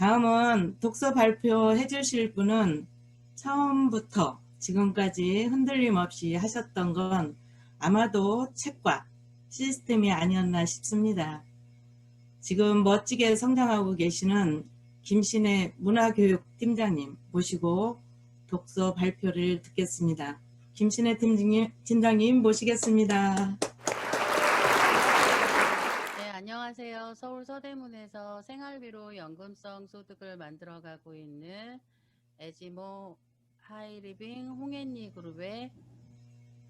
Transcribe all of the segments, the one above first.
다음은 독서 발표해 주실 분은 처음부터 지금까지 흔들림 없이 하셨던 건 아마도 책과 시스템이 아니었나 싶습니다. 지금 멋지게 성장하고 계시는 김신혜 문화교육팀장님 모시고 독서 발표를 듣겠습니다. 김신혜 팀장님 모시겠습니다. 네, 안녕하세요. 서울 서대문에서 생활비로 연금성 소득을 만들어가고 있는 에지모 하이리빙 홍앤리 그룹의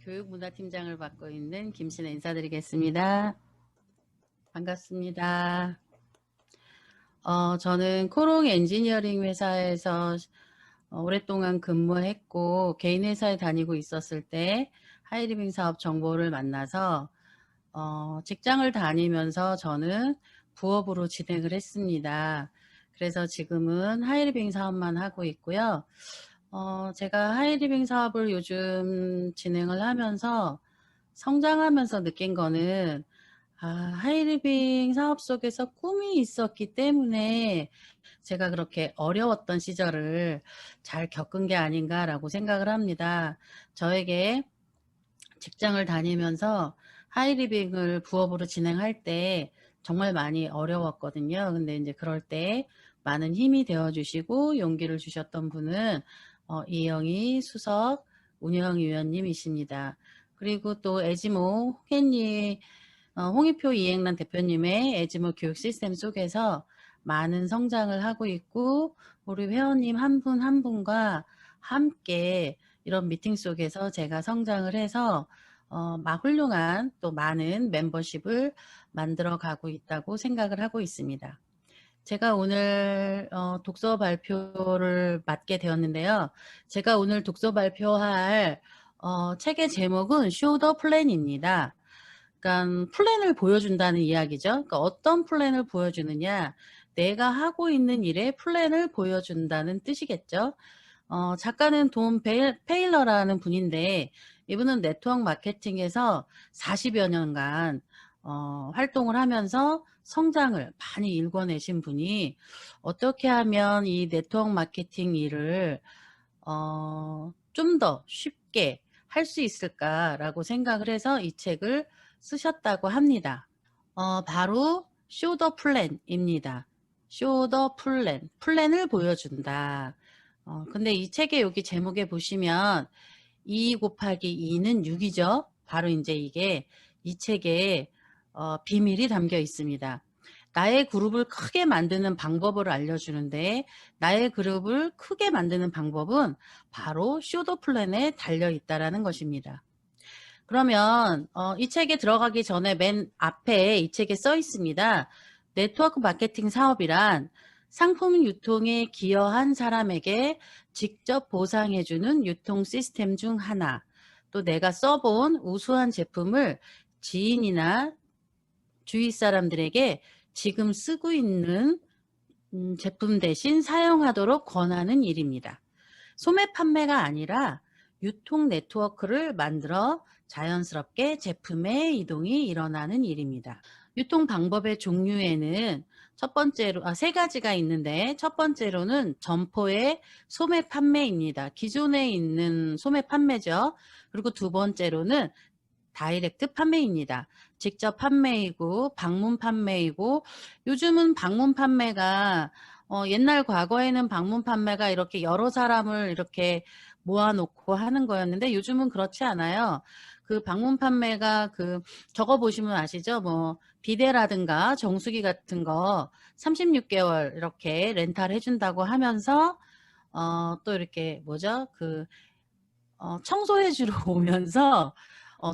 교육문화팀장을 맡고 있는 김신혜 인사드리겠습니다. 반갑습니다. 저는 코롱 엔지니어링 회사에서 오랫동안 근무했고 개인 회사에 다니고 있었을 때 하이리빙 사업 정보를 만나서 직장을 다니면서 저는 부업으로 진행을 했습니다. 그래서 지금은 하이리빙 사업만 하고 있고요. 제가 하이리빙 사업을 요즘 진행을 하면서 성장하면서 느낀 거는 하이리빙 사업 속에서 꿈이 있었기 때문에 제가 그렇게 어려웠던 시절을 잘 겪은 게 아닌가라고 생각을 합니다. 저에게 직장을 다니면서 하이리빙을 부업으로 진행할 때 정말 많이 어려웠거든요. 근데 이제 그럴 때 많은 힘이 되어 주시고 용기를 주셨던 분은 이영희 수석 운영위원님이십니다. 그리고 또 에지모 홍앤리 홍익표 이행란 대표님의 에지모 교육 시스템 속에서 많은 성장을 하고 있고 우리 회원님 한 분 한 분과 함께 이런 미팅 속에서 제가 성장을 해서 훌륭한 또 많은 멤버십을 만들어 가고 있다고 생각을 하고 있습니다. 제가 오늘 독서 발표를 맡게 되었는데요. 제가 오늘 독서 발표할 책의 제목은 Show the Plan입니다. 그러니까 플랜을 보여준다는 이야기죠. 그러니까 어떤 플랜을 보여주느냐, 내가 하고 있는 일의 플랜을 보여준다는 뜻이겠죠. 작가는 돈 페일러라는 분인데 이분은 네트워크 마케팅에서 40여 년간 활동을 하면서 성장을 많이 일궈내신 분이 어떻게 하면 이 네트워크 마케팅 일을 좀 더 쉽게 할 수 있을까라고 생각을 해서 이 책을 쓰셨다고 합니다. 바로 쇼 더 플랜입니다. 쇼 더 플랜, 플랜을 보여준다. 근데 이 책의 여기 제목에 보시면 2 곱하기 2는 6이죠. 바로 이제 이게 이 책에 비밀이 담겨 있습니다. 나의 그룹을 크게 만드는 방법을 알려주는데 나의 그룹을 크게 만드는 방법은 바로 쇼더 플랜에 달려 있다라는 것입니다. 그러면 이 책에 들어가기 전에 맨 앞에 이 책에 써 있습니다. 네트워크 마케팅 사업이란 상품 유통에 기여한 사람에게 직접 보상해주는 유통 시스템 중 하나. 또 내가 써본 우수한 제품을 지인이나 주위 사람들에게 지금 쓰고 있는 제품 대신 사용하도록 권하는 일입니다. 소매 판매가 아니라 유통 네트워크를 만들어 자연스럽게 제품의 이동이 일어나는 일입니다. 유통 방법의 종류에는 첫 번째로 세 가지가 있는데 첫 번째로는 점포의 소매 판매입니다. 기존에 있는 소매 판매죠. 그리고 두 번째로는 다이렉트 판매입니다. 직접 판매이고 방문 판매이고 요즘은 방문 판매가 옛날 과거에는 방문 판매가 이렇게 여러 사람을 이렇게 모아놓고 하는 거였는데 요즘은 그렇지 않아요. 그 방문 판매가 적어 보시면 아시죠? 뭐 비데라든가 정수기 같은 거 36개월 이렇게 렌탈 해준다고 하면서 또 이렇게 뭐죠? 청소해 주러 오면서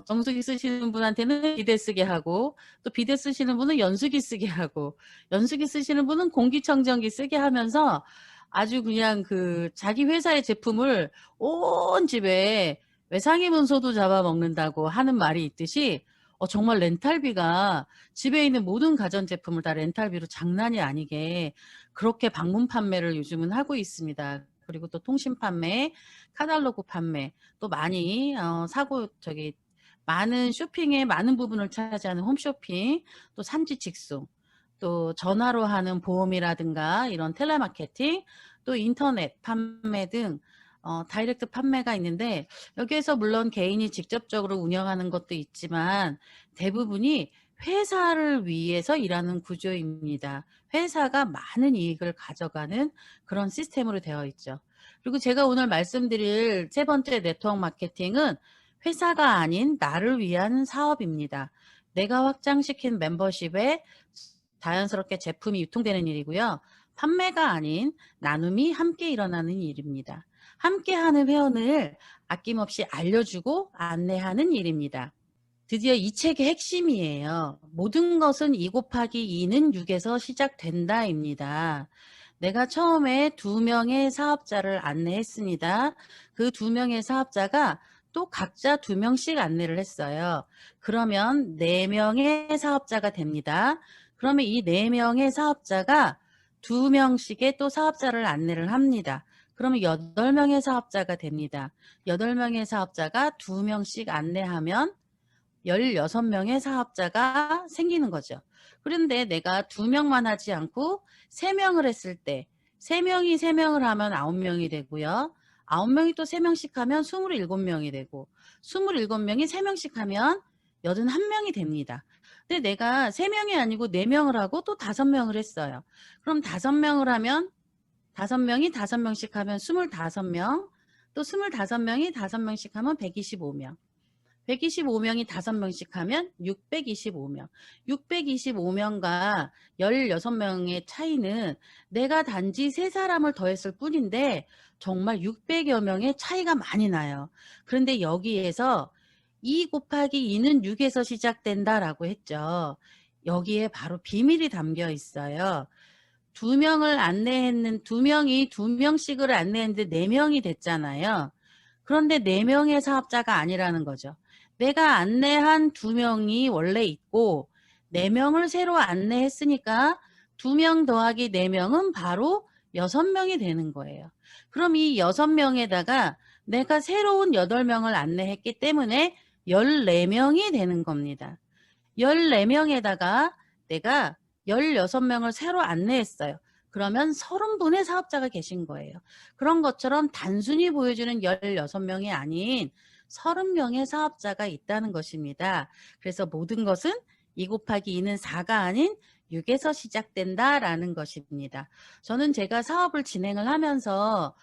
정수기 쓰시는 분한테는 비데 쓰게 하고 또 비데 쓰시는 분은 연수기 쓰게 하고 연수기 쓰시는 분은 공기청정기 쓰게 하면서 아주 그냥 자기 회사의 제품을 온 집에 외상의 문서도 잡아먹는다고 하는 말이 있듯이 정말 렌탈비가 집에 있는 모든 가전제품을 다 렌탈비로 장난이 아니게 그렇게 방문 판매를 요즘은 하고 있습니다. 그리고 또 통신 판매, 카탈로그 판매 또 많이 많은 쇼핑의 많은 부분을 차지하는 홈쇼핑, 또 산지 직송, 또 전화로 하는 보험이라든가 이런 텔레마케팅, 또 인터넷 판매 등 다이렉트 판매가 있는데, 여기에서 물론 개인이 직접적으로 운영하는 것도 있지만 대부분이 회사를 위해서 일하는 구조입니다. 회사가 많은 이익을 가져가는 그런 시스템으로 되어 있죠. 그리고 제가 오늘 말씀드릴 세 번째 네트워크 마케팅은 회사가 아닌 나를 위한 사업입니다. 내가 확장시킨 멤버십에 자연스럽게 제품이 유통되는 일이고요. 판매가 아닌 나눔이 함께 일어나는 일입니다. 함께하는 회원을 아낌없이 알려주고 안내하는 일입니다. 드디어 이 책의 핵심이에요. 모든 것은 2 곱하기 2는 6에서 시작된다입니다. 내가 처음에 2명의 사업자를 안내했습니다. 그 2명의 사업자가 또 각자 2명씩 안내를 했어요. 그러면 4명의 사업자가 됩니다. 그러면 이 4명의 사업자가 2명씩의 또 사업자를 안내를 합니다. 그러면 8명의 사업자가 됩니다. 8명의 사업자가 2명씩 안내하면 16명의 사업자가 생기는 거죠. 그런데 내가 2명만 하지 않고 3명을 했을 때 3명이 3명을 하면 9명이 되고요. 9명이 또 3명씩 하면 27명이 되고 27명이 3명씩 하면 81명이 됩니다. 근데 내가 3명이 아니고 4명을 하고 또 5명을 했어요. 그럼 5명을 하면 5명이 5명씩 하면 25명, 또 25명이 5명씩 하면 125명. 125명이 5명씩 하면 625명. 625명과 16명의 차이는 내가 단지 3사람을 더했을 뿐인데 정말 600여 명의 차이가 많이 나요. 그런데 여기에서 2 곱하기 2는 6에서 시작된다라고 했죠. 여기에 바로 비밀이 담겨 있어요. 2명을 안내했는 2명이 2명씩을 안내했는데 4명이 됐잖아요. 그런데 4명의 사업자가 아니라는 거죠. 내가 안내한 2명이 원래 있고 4명을 새로 안내했으니까 2명 더하기 4명은 바로 6명이 되는 거예요. 그럼 이 6명에다가 내가 새로운 8명을 안내했기 때문에 14명이 되는 겁니다. 14명에다가 내가 16명을 새로 안내했어요. 그러면 30분의 사업자가 계신 거예요. 그런 것처럼 단순히 보여주는 16명이 아닌 30명의 사업자가 있다는 것입니다. 그래서 모든 것은 2 곱하기 2는 4가 아닌 6에서 시작된다라는 것입니다. 저는 제가 사업을 진행을 하면서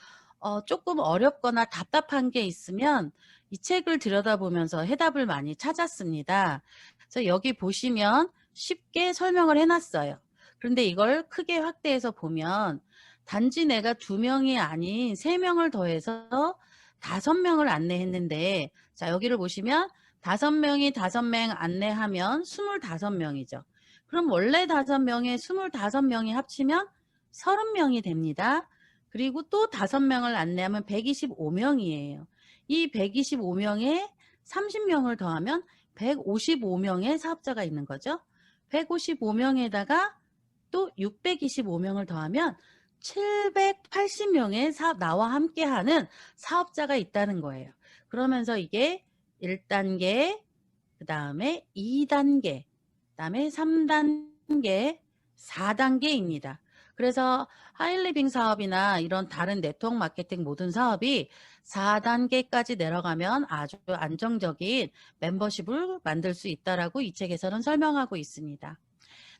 조금 어렵거나 답답한 게 있으면 이 책을 들여다보면서 해답을 많이 찾았습니다. 그래서 여기 보시면 쉽게 설명을 해놨어요. 그런데 이걸 크게 확대해서 보면 단지 내가 2명이 아닌 3명을 더해서 5명을 안내했는데, 자, 여기를 보시면 5명이 5명 안내하면 25명이죠. 그럼 원래 5명에 25명이 합치면 30명이 됩니다. 그리고 또 5명을 안내하면 125명이에요. 이 125명에 30명을 더하면 155명의 사업자가 있는 거죠. 155명에다가 또 625명을 더하면 780명의 나와 함께하는 사업자가 있다는 거예요. 그러면서 이게 1단계, 그 다음에 2단계, 그 다음에 3단계, 4단계입니다. 그래서 하이리빙 사업이나 이런 다른 네트워크 마케팅 모든 사업이 4단계까지 내려가면 아주 안정적인 멤버십을 만들 수 있다라고 이 책에서는 설명하고 있습니다.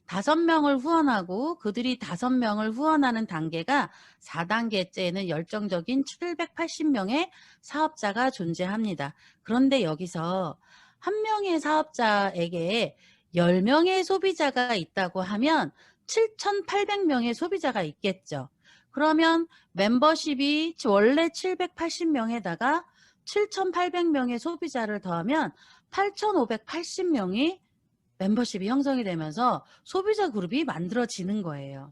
5명을 후원하고 그들이 5명을 후원하는 단계가 4단계째에는 열정적인 780명의 사업자가 존재합니다. 그런데 여기서 한 명의 사업자에게 10명의 소비자가 있다고 하면 7,800명의 소비자가 있겠죠. 그러면 멤버십이 원래 780명에다가 7,800명의 소비자를 더하면 8,580명이 멤버십이 형성이 되면서 소비자 그룹이 만들어지는 거예요.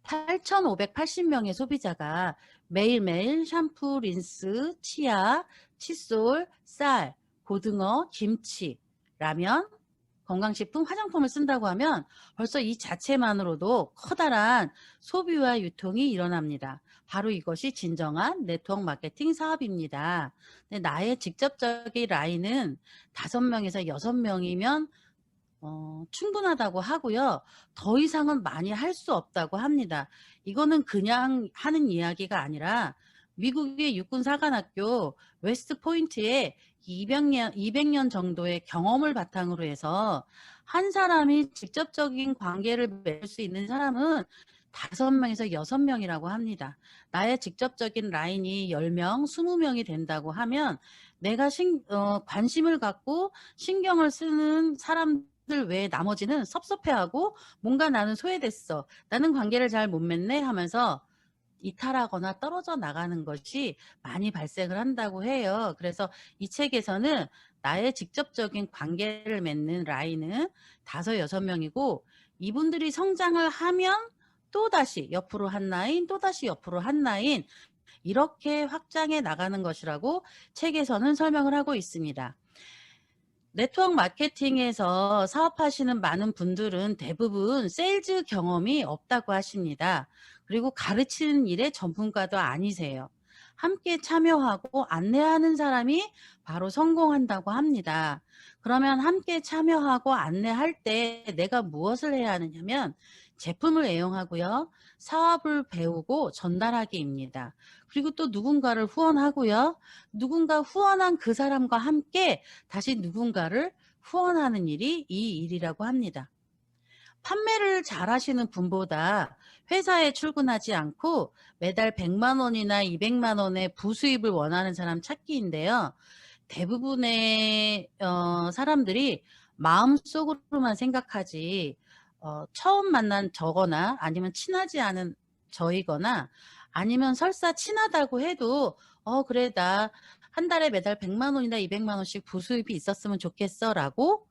8,580명의 소비자가 매일매일 샴푸, 린스, 치약, 칫솔, 쌀, 고등어, 김치, 라면, 건강식품, 화장품을 쓴다고 하면 벌써 이 자체만으로도 커다란 소비와 유통이 일어납니다. 바로 이것이 진정한 네트워크 마케팅 사업입니다. 근데 나의 직접적인 라인은 5명에서 6명이면 충분하다고 하고요. 더 이상은 많이 할 수 없다고 합니다. 이거는 그냥 하는 이야기가 아니라 미국의 육군사관학교 웨스트 포인트에 200년 정도의 경험을 바탕으로 해서 한 사람이 직접적인 관계를 맺을 수 있는 사람은 5명에서 6명이라고 합니다. 나의 직접적인 라인이 10명, 20명이 된다고 하면 내가 관심을 갖고 신경을 쓰는 사람들 외에 나머지는 섭섭해하고 뭔가 나는 소외됐어. 나는 관계를 잘 못 맺네 하면서 이탈하거나 떨어져 나가는 것이 많이 발생을 한다고 해요. 그래서 이 책에서는 나의 직접적인 관계를 맺는 라인은 5, 6명이고 이분들이 성장을 하면 또다시 옆으로 한 라인, 또다시 옆으로 한 라인 이렇게 확장해 나가는 것이라고 책에서는 설명을 하고 있습니다. 네트워크 마케팅에서 사업하시는 많은 분들은 대부분 세일즈 경험이 없다고 하십니다. 그리고 가르치는 일의 전문가도 아니세요. 함께 참여하고 안내하는 사람이 바로 성공한다고 합니다. 그러면 함께 참여하고 안내할 때 내가 무엇을 해야 하느냐면 제품을 애용하고요. 사업을 배우고 전달하기입니다. 그리고 또 누군가를 후원하고요. 누군가 후원한 그 사람과 함께 다시 누군가를 후원하는 일이 이 일이라고 합니다. 판매를 잘하시는 분보다 회사에 출근하지 않고 매달 100만 원이나 200만 원의 부수입을 원하는 사람 찾기인데요. 대부분의 사람들이 마음속으로만 생각하지 처음 만난 저거나 아니면 친하지 않은 저이거나 아니면 설사 친하다고 해도 그래 나 한 달에 매달 100만 원이나 200만 원씩 부수입이 있었으면 좋겠어 라고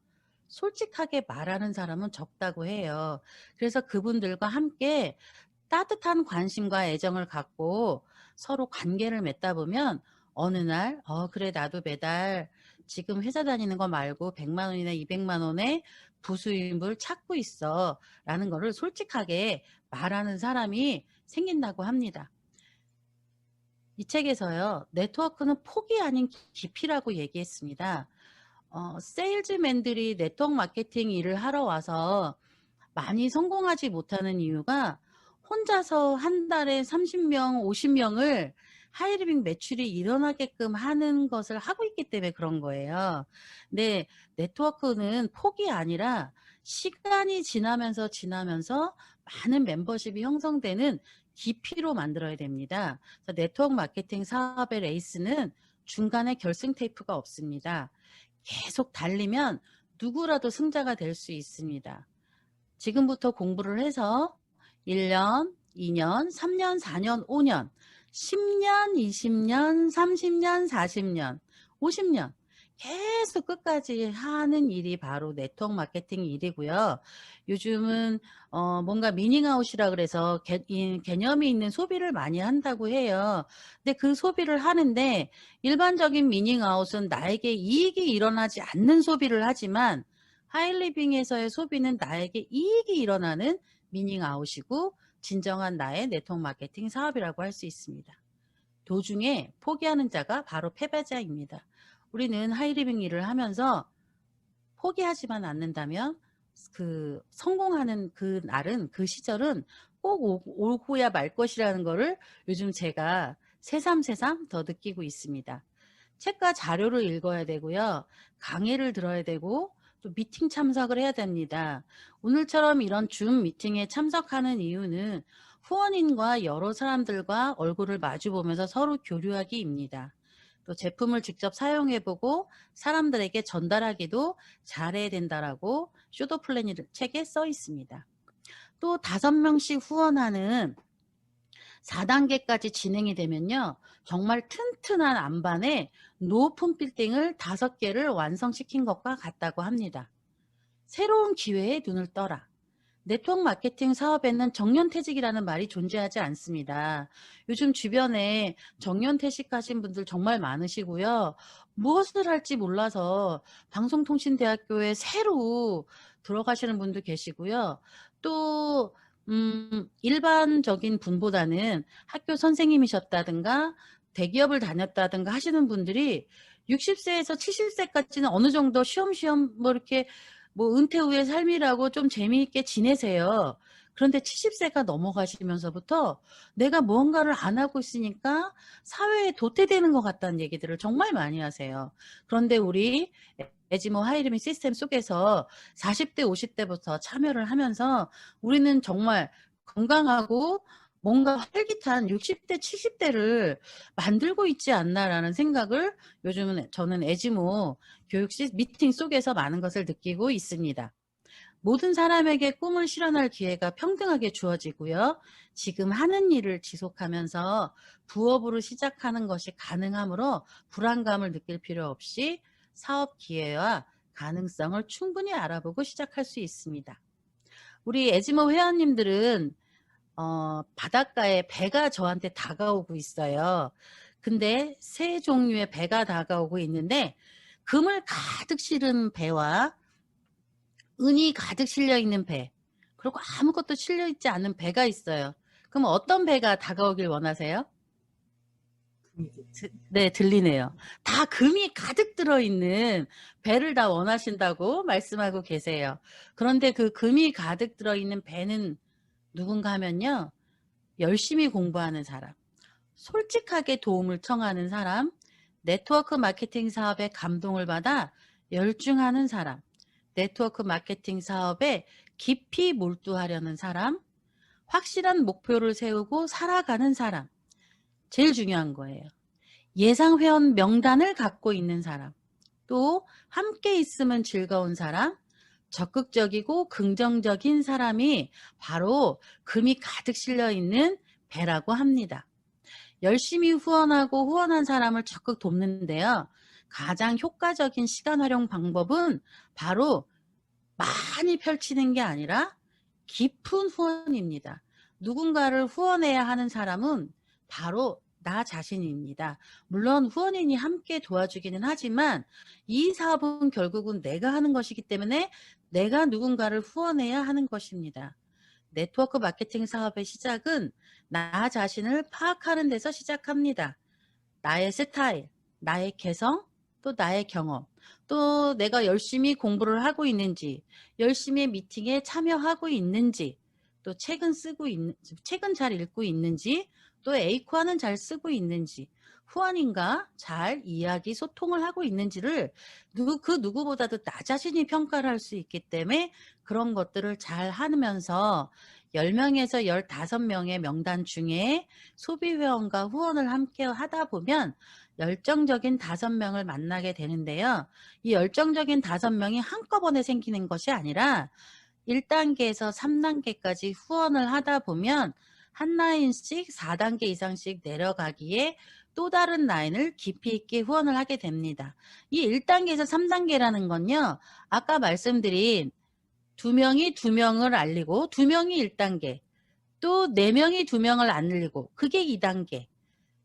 솔직하게 말하는 사람은 적다고 해요. 그래서 그분들과 함께 따뜻한 관심과 애정을 갖고 서로 관계를 맺다 보면 어느 날 그래 나도 매달 지금 회사 다니는 거 말고 100만 원이나 200만 원의 부수입을 찾고 있어 라는 거를 솔직하게 말하는 사람이 생긴다고 합니다. 이 책에서요. 네트워크는 폭이 아닌 깊이라고 얘기했습니다. 세일즈맨들이 네트워크 마케팅 일을 하러 와서 많이 성공하지 못하는 이유가 혼자서 한 달에 30명, 50명을 하이리빙 매출이 일어나게끔 하는 것을 하고 있기 때문에 그런 거예요. 근데 네트워크는 폭이 아니라 시간이 지나면서 많은 멤버십이 형성되는 깊이로 만들어야 됩니다. 그래서 네트워크 마케팅 사업의 레이스는 중간에 결승 테이프가 없습니다. 계속 달리면 누구라도 승자가 될 수 있습니다. 지금부터 공부를 해서 1년, 2년, 3년, 4년, 5년, 10년, 20년, 30년, 40년, 50년 계속 끝까지 하는 일이 바로 네트워크 마케팅 일이고요. 요즘은 뭔가 미닝아웃이라 그래서 개념이 있는 소비를 많이 한다고 해요. 근데 그 소비를 하는데 일반적인 미닝아웃은 나에게 이익이 일어나지 않는 소비를 하지만 하이리빙에서의 소비는 나에게 이익이 일어나는 미닝아웃이고 진정한 나의 네트워크 마케팅 사업이라고 할 수 있습니다. 도중에 포기하는 자가 바로 패배자입니다. 우리는 하이리빙 일을 하면서 포기하지만 않는다면 그 성공하는 그 날은 그 시절은 꼭 오고야 말 것이라는 거를 요즘 제가 새삼 더 느끼고 있습니다. 책과 자료를 읽어야 되고요. 강의를 들어야 되고 또 미팅 참석을 해야 됩니다. 오늘처럼 이런 줌 미팅에 참석하는 이유는 후원인과 여러 사람들과 얼굴을 마주보면서 서로 교류하기입니다. 또 제품을 직접 사용해보고 사람들에게 전달하기도 잘해야 된다라고 쇼더 플랜이 책에 써 있습니다. 또 5명씩 후원하는 4단계까지 진행이 되면요. 정말 튼튼한 안반에 높은 빌딩을 5개를 완성시킨 것과 같다고 합니다. 새로운 기회에 눈을 떠라. 네트워크 마케팅 사업에는 정년퇴직이라는 말이 존재하지 않습니다. 요즘 주변에 정년퇴직하신 분들 정말 많으시고요. 무엇을 할지 몰라서 방송통신대학교에 새로 들어가시는 분도 계시고요. 또 일반적인 분보다는 학교 선생님이셨다든가 대기업을 다녔다든가 하시는 분들이 60세에서 70세까지는 어느 정도 쉬엄쉬엄 뭐 이렇게 뭐 은퇴 후의 삶이라고 좀 재미있게 지내세요. 그런데 70세가 넘어가시면서부터 내가 무언가를 안 하고 있으니까 사회에 도태되는 것 같다는 얘기들을 정말 많이 하세요. 그런데 우리 에지모 하이리빙 시스템 속에서 40대, 50대부터 참여를 하면서 우리는 정말 건강하고 뭔가 활기찬 60대, 70대를 만들고 있지 않나라는 생각을 요즘은 저는 에지모 교육 미팅 속에서 많은 것을 느끼고 있습니다. 모든 사람에게 꿈을 실현할 기회가 평등하게 주어지고요. 지금 하는 일을 지속하면서 부업으로 시작하는 것이 가능하므로 불안감을 느낄 필요 없이 사업 기회와 가능성을 충분히 알아보고 시작할 수 있습니다. 우리 에지모 회원님들은 바닷가에 배가 저한테 다가오고 있어요. 근데 세 종류의 배가 다가오고 있는데 금을 가득 실은 배와 은이 가득 실려 있는 배, 그리고 아무것도 실려 있지 않은 배가 있어요. 그럼 어떤 배가 다가오길 원하세요? 네, 들리네요. 다 금이 가득 들어있는 배를 다 원하신다고 말씀하고 계세요. 그런데 그 금이 가득 들어있는 배는 누군가 하면요. 열심히 공부하는 사람, 솔직하게 도움을 청하는 사람, 네트워크 마케팅 사업에 감동을 받아 열중하는 사람, 네트워크 마케팅 사업에 깊이 몰두하려는 사람, 확실한 목표를 세우고 살아가는 사람, 제일 중요한 거예요. 예상 회원 명단을 갖고 있는 사람, 또 함께 있으면 즐거운 사람, 적극적이고 긍정적인 사람이 바로 금이 가득 실려 있는 배라고 합니다. 열심히 후원하고 후원한 사람을 적극 돕는데요. 가장 효과적인 시간 활용 방법은 바로 많이 펼치는 게 아니라 깊은 후원입니다. 누군가를 후원해야 하는 사람은 바로 나 자신입니다. 물론 후원인이 함께 도와주기는 하지만 이 사업은 결국은 내가 하는 것이기 때문에 내가 누군가를 후원해야 하는 것입니다. 네트워크 마케팅 사업의 시작은 나 자신을 파악하는 데서 시작합니다. 나의 스타일, 나의 개성, 또 나의 경험, 또 내가 열심히 공부를 하고 있는지, 열심히 미팅에 참여하고 있는지, 또 책은 잘 읽고 있는지, 또 에이코아는 잘 쓰고 있는지, 후원인과 잘 이야기 소통을 하고 있는지를 그 누구보다도 나 자신이 평가를 할 수 있기 때문에 그런 것들을 잘 하면서 10명에서 15명의 명단 중에 소비회원과 후원을 함께 하다 보면 열정적인 5명을 만나게 되는데요. 이 열정적인 5명이 한꺼번에 생기는 것이 아니라 1단계에서 3단계까지 후원을 하다 보면 한 라인씩 4단계 이상씩 내려가기에 또 다른 라인을 깊이 있게 후원을 하게 됩니다. 이 1단계에서 3단계라는 건요. 아까 말씀드린 2명이 2명을 알리고 2명이 1단계, 또 4명이 2명을 알리고 그게 2단계,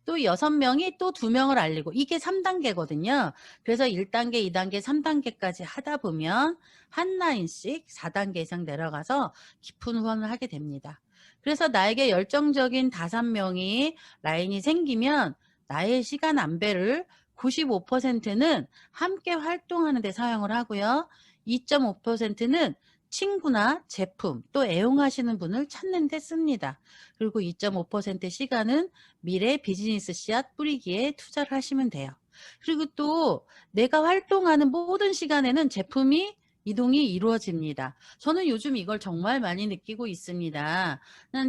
또 6명이 또 2명을 알리고 이게 3단계거든요. 그래서 1단계, 2단계, 3단계까지 하다 보면 한 라인씩 4단계 이상 내려가서 깊은 후원을 하게 됩니다. 그래서 나에게 열정적인 5명이 라인이 생기면 나의 시간 안배를 95%는 함께 활동하는 데 사용을 하고요. 2.5%는 친구나 제품 또 애용하시는 분을 찾는 데 씁니다. 그리고 2.5% 시간은 미래 비즈니스 씨앗 뿌리기에 투자를 하시면 돼요. 그리고 또 내가 활동하는 모든 시간에는 제품이 이동이 이루어집니다. 저는 요즘 이걸 정말 많이 느끼고 있습니다.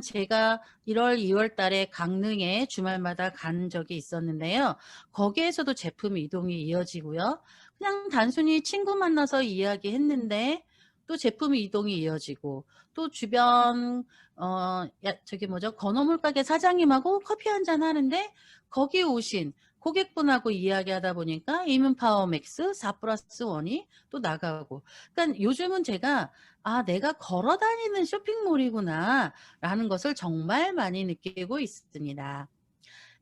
제가 1월, 2월 달에 강릉에 주말마다 간 적이 있었는데요. 거기에서도 제품 이동이 이어지고요. 그냥 단순히 친구 만나서 이야기했는데 또 제품 이동이 이어지고 또 주변 건어물 가게 사장님하고 커피 한잔 하는데 거기 오신 고객분하고 이야기하다 보니까 이문파워맥스 4+1이 또 나가고, 그러니까 요즘은 제가 내가 걸어 다니는 쇼핑몰이구나 라는 것을 정말 많이 느끼고 있습니다.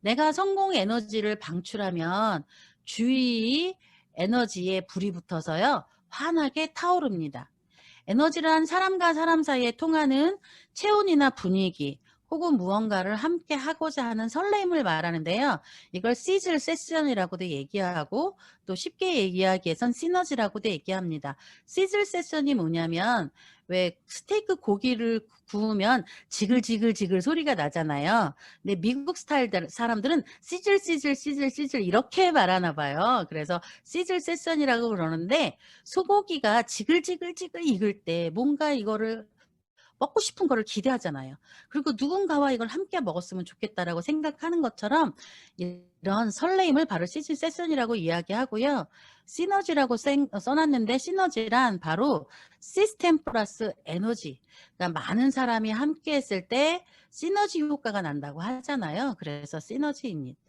내가 성공 에너지를 방출하면 주위 에너지에 불이 붙어서요 환하게 타오릅니다. 에너지란 사람과 사람 사이에 통하는 체온이나 분위기 혹은 무언가를 함께 하고자 하는 설렘을 말하는데요. 이걸 시즐 세션이라고도 얘기하고 또 쉽게 얘기하기에선 시너지라고도 얘기합니다. 시즐 세션이 뭐냐면 왜 스테이크 고기를 구우면 지글지글지글 소리가 나잖아요. 근데 미국 스타일 사람들은 시즐 시즐 시즐 시즐 이렇게 말하나 봐요. 그래서 시즐 세션이라고 그러는데 소고기가 지글지글지글 익을 때 뭔가 이거를 먹고 싶은 거를 기대하잖아요. 그리고 누군가와 이걸 함께 먹었으면 좋겠다라고 생각하는 것처럼 이런 설레임을 바로 시즌 세션이라고 이야기하고요. 시너지라고 써놨는데 시너지란 바로 시스템 플러스 에너지. 그러니까 많은 사람이 함께 했을 때 시너지 효과가 난다고 하잖아요. 그래서 시너지입니다.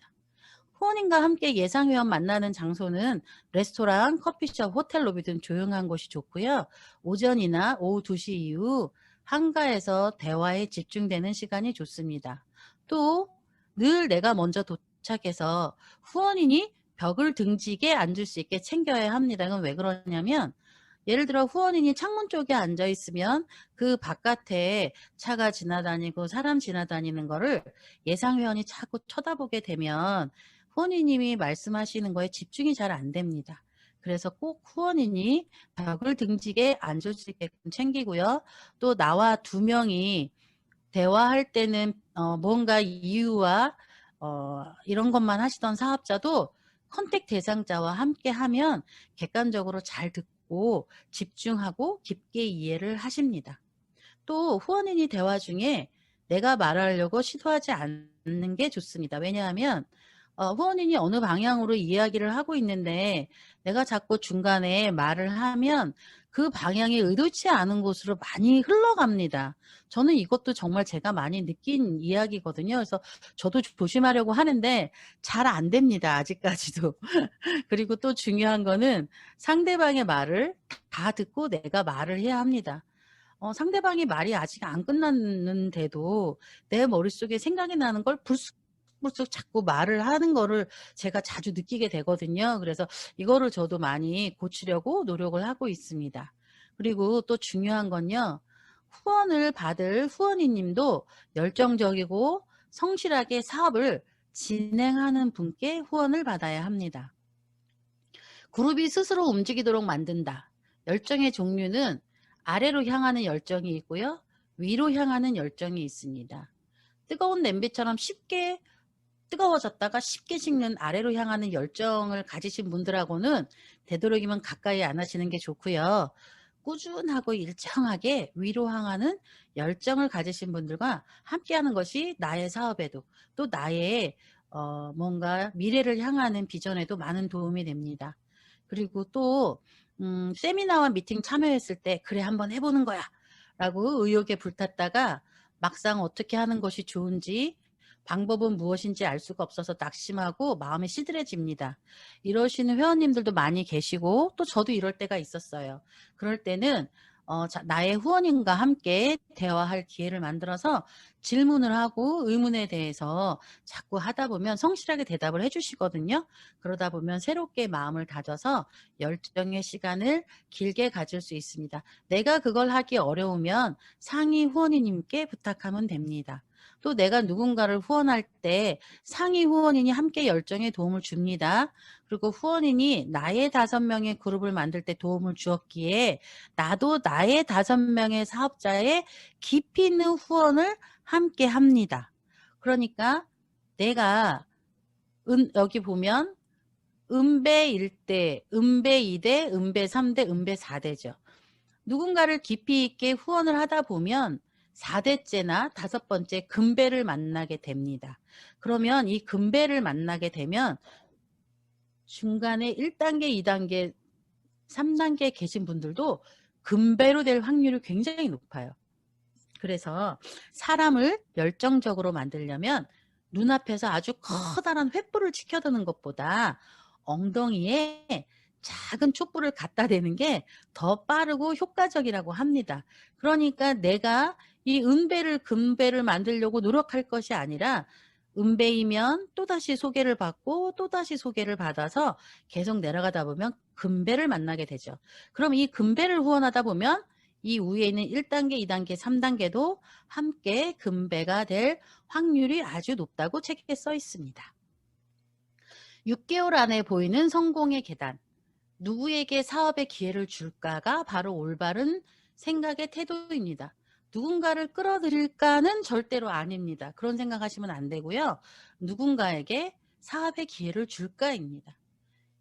후원인과 함께 예상회원 만나는 장소는 레스토랑, 커피숍, 호텔 로비 등 조용한 곳이 좋고요. 오전이나 오후 2시 이후 한가해서 대화에 집중되는 시간이 좋습니다. 또 늘 내가 먼저 도착해서 후원인이 벽을 등지게 앉을 수 있게 챙겨야 합니다. 이건 왜 그러냐면 예를 들어 후원인이 창문 쪽에 앉아 있으면 그 바깥에 차가 지나다니고 사람 지나다니는 거를 예상회원이 자꾸 쳐다보게 되면 후원인님이 말씀하시는 거에 집중이 잘 안 됩니다. 그래서 꼭 후원인이 벽을 등지게 앉을 수 있게끔 챙기고요. 또 나와 두 명이 대화할 때는 뭔가 이유와 이런 것만 하시던 사업자도 컨택 대상자와 함께 하면 객관적으로 잘 듣고 집중하고 깊게 이해를 하십니다. 또 후원인이 대화 중에 내가 말하려고 시도하지 않는 게 좋습니다. 왜냐하면 후원인이 어느 방향으로 이야기를 하고 있는데 내가 자꾸 중간에 말을 하면 그 방향이 의도치 않은 곳으로 많이 흘러갑니다. 저는 이것도 정말 제가 많이 느낀 이야기거든요. 그래서 저도 조심하려고 하는데 잘 안 됩니다. 아직까지도. 그리고 또 중요한 거는 상대방의 말을 다 듣고 내가 말을 해야 합니다. 상대방이 말이 아직 안 끝났는데도 내 머릿속에 생각이 나는 걸 불쑥불쑥 자꾸 말을 하는 거를 제가 자주 느끼게 되거든요. 그래서 이거를 저도 많이 고치려고 노력을 하고 있습니다. 그리고 또 중요한 건요. 후원을 받을 후원인님도 열정적이고 성실하게 사업을 진행하는 분께 후원을 받아야 합니다. 그룹이 스스로 움직이도록 만든다. 열정의 종류는 아래로 향하는 열정이 있고요. 위로 향하는 열정이 있습니다. 뜨거운 냄비처럼 쉽게 뜨거워졌다가 쉽게 식는 아래로 향하는 열정을 가지신 분들하고는 되도록이면 가까이 안 하시는 게 좋고요. 꾸준하고 일정하게 위로 향하는 열정을 가지신 분들과 함께하는 것이 나의 사업에도 또 나의 뭔가 미래를 향하는 비전에도 많은 도움이 됩니다. 그리고 또 세미나와 미팅 참여했을 때 그래 한번 해보는 거야 라고 의욕에 불탔다가 막상 어떻게 하는 것이 좋은지 방법은 무엇인지 알 수가 없어서 낙심하고 마음이 시들해집니다. 이러시는 회원님들도 많이 계시고 또 저도 이럴 때가 있었어요. 그럴 때는 나의 후원인과 함께 대화할 기회를 만들어서 질문을 하고 의문에 대해서 자꾸 하다 보면 성실하게 대답을 해주시거든요. 그러다 보면 새롭게 마음을 다져서 열정의 시간을 길게 가질 수 있습니다. 내가 그걸 하기 어려우면 상위 후원인님께 부탁하면 됩니다. 또 내가 누군가를 후원할 때 상위 후원인이 함께 열정에 도움을 줍니다. 그리고 후원인이 나의 5명의 그룹을 만들 때 도움을 주었기에 나도 나의 5명의 사업자의 깊이 있는 후원을 함께 합니다. 그러니까 내가 여기 보면 은배 1대, 은배 2대, 은배 3대, 은배 4대죠. 누군가를 깊이 있게 후원을 하다 보면 4대째나 5번째 금배를 만나게 됩니다. 그러면 이 금배를 만나게 되면 중간에 1단계, 2단계, 3단계에 계신 분들도 금배로 될 확률이 굉장히 높아요. 그래서 사람을 열정적으로 만들려면 눈앞에서 아주 커다란 횃불을 치켜드는 것보다 엉덩이에 작은 촛불을 갖다 대는 게 더 빠르고 효과적이라고 합니다. 그러니까 내가 이 은배를 금배를 만들려고 노력할 것이 아니라 은배이면 또다시 소개를 받고 또다시 소개를 받아서 계속 내려가다 보면 금배를 만나게 되죠. 그럼 이 금배를 후원하다 보면 이 위에 있는 1단계, 2단계, 3단계도 함께 금배가 될 확률이 아주 높다고 책에 써 있습니다. 6개월 안에 보이는 성공의 계단. 누구에게 사업의 기회를 줄까가 바로 올바른 생각의 태도입니다. 누군가를 끌어들일까는 절대로 아닙니다. 그런 생각하시면 안 되고요. 누군가에게 사업의 기회를 줄까입니다.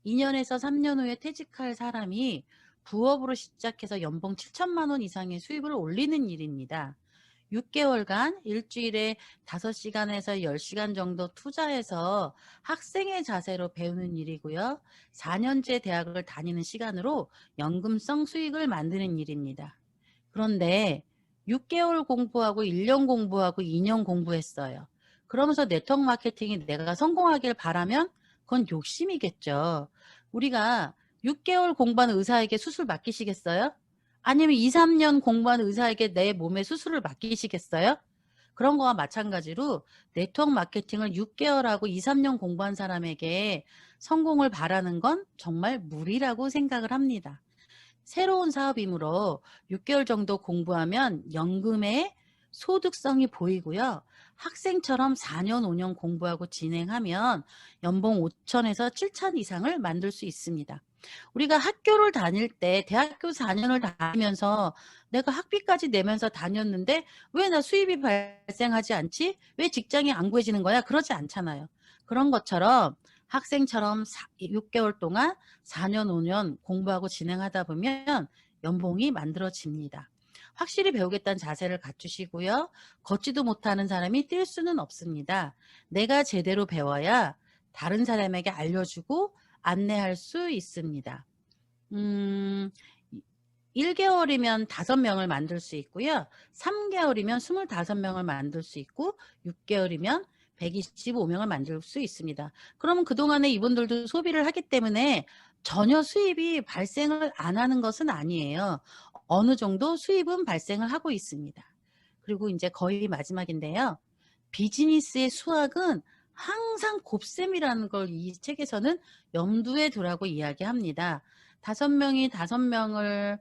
2년에서 3년 후에 퇴직할 사람이 부업으로 시작해서 연봉 7천만 원 이상의 수입을 올리는 일입니다. 6개월간 일주일에 5시간에서 10시간 정도 투자해서 학생의 자세로 배우는 일이고요. 4년제 대학을 다니는 시간으로 연금성 수익을 만드는 일입니다. 그런데 6개월 공부하고 1년 공부하고 2년 공부했어요. 그러면서 네트워크 마케팅이 내가 성공하길 바라면 그건 욕심이겠죠. 우리가 6개월 공부한 의사에게 수술 맡기시겠어요? 아니면 2, 3년 공부한 의사에게 내 몸에 수술을 맡기시겠어요? 그런 거와 마찬가지로 네트워크 마케팅을 6개월하고 2, 3년 공부한 사람에게 성공을 바라는 건 정말 무리라고 생각을 합니다. 새로운 사업이므로 6개월 정도 공부하면 연금의 소득성이 보이고요. 학생처럼 4년, 5년 공부하고 진행하면 연봉 5천에서 7천 이상을 만들 수 있습니다. 우리가 학교를 다닐 때 대학교 4년을 다니면서 내가 학비까지 내면서 다녔는데 왜 나 수입이 발생하지 않지? 왜 직장이 안 구해지는 거야? 그러지 않잖아요. 그런 것처럼 학생처럼 6개월 동안 4년, 5년 공부하고 진행하다 보면 연봉이 만들어집니다. 확실히 배우겠다는 자세를 갖추시고요. 걷지도 못하는 사람이 뛸 수는 없습니다. 내가 제대로 배워야 다른 사람에게 알려주고 안내할 수 있습니다. 1개월이면 5명을 만들 수 있고요. 3개월이면 25명을 만들 수 있고 6개월이면 125명을 만들 수 있습니다. 그러면 그동안에 이분들도 소비를 하기 때문에 전혀 수입이 발생을 안 하는 것은 아니에요. 어느 정도 수입은 발생을 하고 있습니다. 그리고 이제 거의 마지막인데요. 비즈니스의 수학은 항상 곱셈이라는 걸 이 책에서는 염두에 두라고 이야기합니다. 5명이 5명을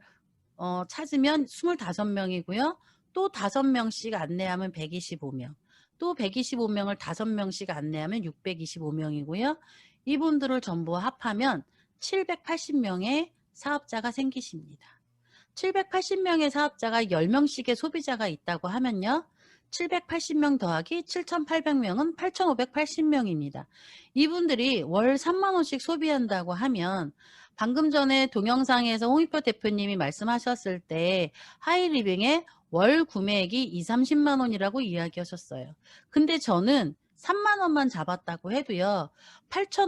찾으면 25명이고요. 또 5명씩 안내하면 125명. 또 125명을 5명씩 안내하면 625명이고요. 이분들을 전부 합하면 780명의 사업자가 생기십니다. 780명의 사업자가 10명씩의 소비자가 있다고 하면요. 780명 더하기 7,800명은 8,580명입니다. 이분들이 월 3만 원씩 소비한다고 하면 방금 전에 동영상에서 홍익표 대표님이 말씀하셨을 때 하이리빙의 월 구매액이 2, 30만 원이라고 이야기하셨어요. 근데 저는 3만 원만 잡았다고 해도요.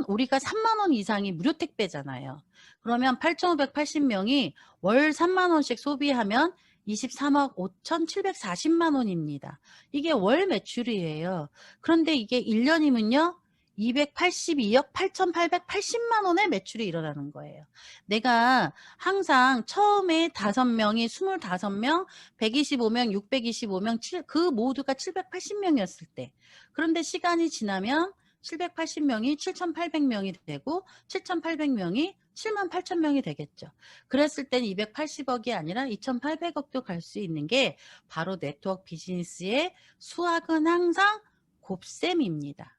우리가 3만 원 이상이 무료 택배잖아요. 그러면 8,580명이 월 3만 원씩 소비하면 23억 5,740만 원입니다. 이게 월 매출이에요. 그런데 이게 1년이면요. 282억 8,880만 원의 매출이 일어나는 거예요. 내가 항상 처음에 5명이 25명, 125명, 625명, 그 모두가 780명이었을 때. 그런데 시간이 지나면 780명이 7,800명이 되고 7,800명이 78,000명이 되겠죠. 그랬을 땐 280억이 아니라 2,800억도 갈 수 있는 게 바로 네트워크 비즈니스의 수학은 항상 곱셈입니다.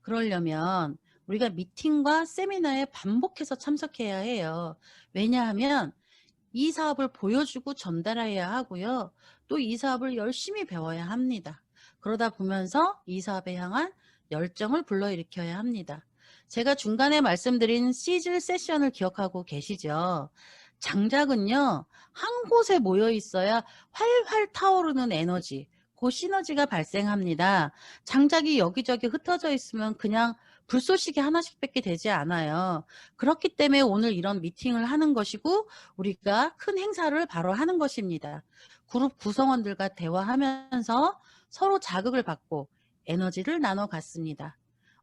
그러려면 우리가 미팅과 세미나에 반복해서 참석해야 해요. 왜냐하면 이 사업을 보여주고 전달해야 하고요. 또 이 사업을 열심히 배워야 합니다. 그러다 보면서 이 사업에 향한 열정을 불러일으켜야 합니다. 제가 중간에 말씀드린 시즐 세션을 기억하고 계시죠? 장작은요, 한 곳에 모여 있어야 활활 타오르는 에너지, 그 시너지가 발생합니다. 장작이 여기저기 흩어져 있으면 그냥 불쏘시개 하나씩밖에 되지 않아요. 그렇기 때문에 오늘 이런 미팅을 하는 것이고 우리가 큰 행사를 바로 하는 것입니다. 그룹 구성원들과 대화하면서 서로 자극을 받고 에너지를 나눠 갔습니다.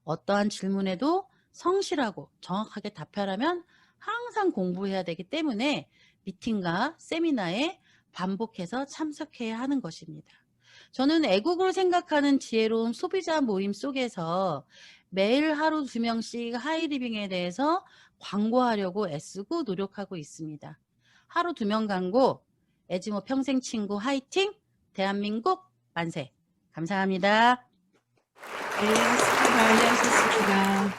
어떠한 질문에도 성실하고 정확하게 답하려면 항상 공부해야 되기 때문에 미팅과 세미나에 반복해서 참석해야 하는 것입니다. 저는 애국을 생각하는 지혜로운 소비자 모임 속에서 매일 하루 2명씩 하이리빙에 대해서 광고하려고 애쓰고 노력하고 있습니다. 하루 2명 광고, 에즈모 평생 친구 화이팅! 대한민국 만세! 감사합니다. 네, 수고 많이 하셨습니다.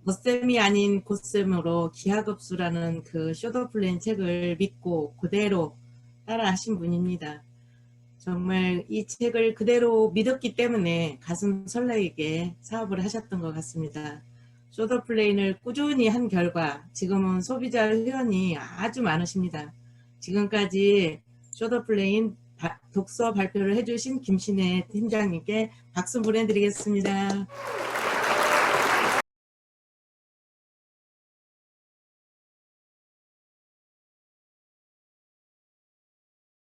덧셈이 아닌 곧셈으로 기하급수라는 그 쇼더플랜 책을 믿고 그대로 따라하신 분입니다. 정말 이 책을 그대로 믿었기 때문에 가슴 설레게 사업을 하셨던 것 같습니다. 쇼더플레인을 꾸준히 한 결과 지금은 소비자 회원이 아주 많으십니다. 지금까지 쇼더플레인 독서 발표를 해주신 김신혜 팀장님께 박수 보내드리겠습니다.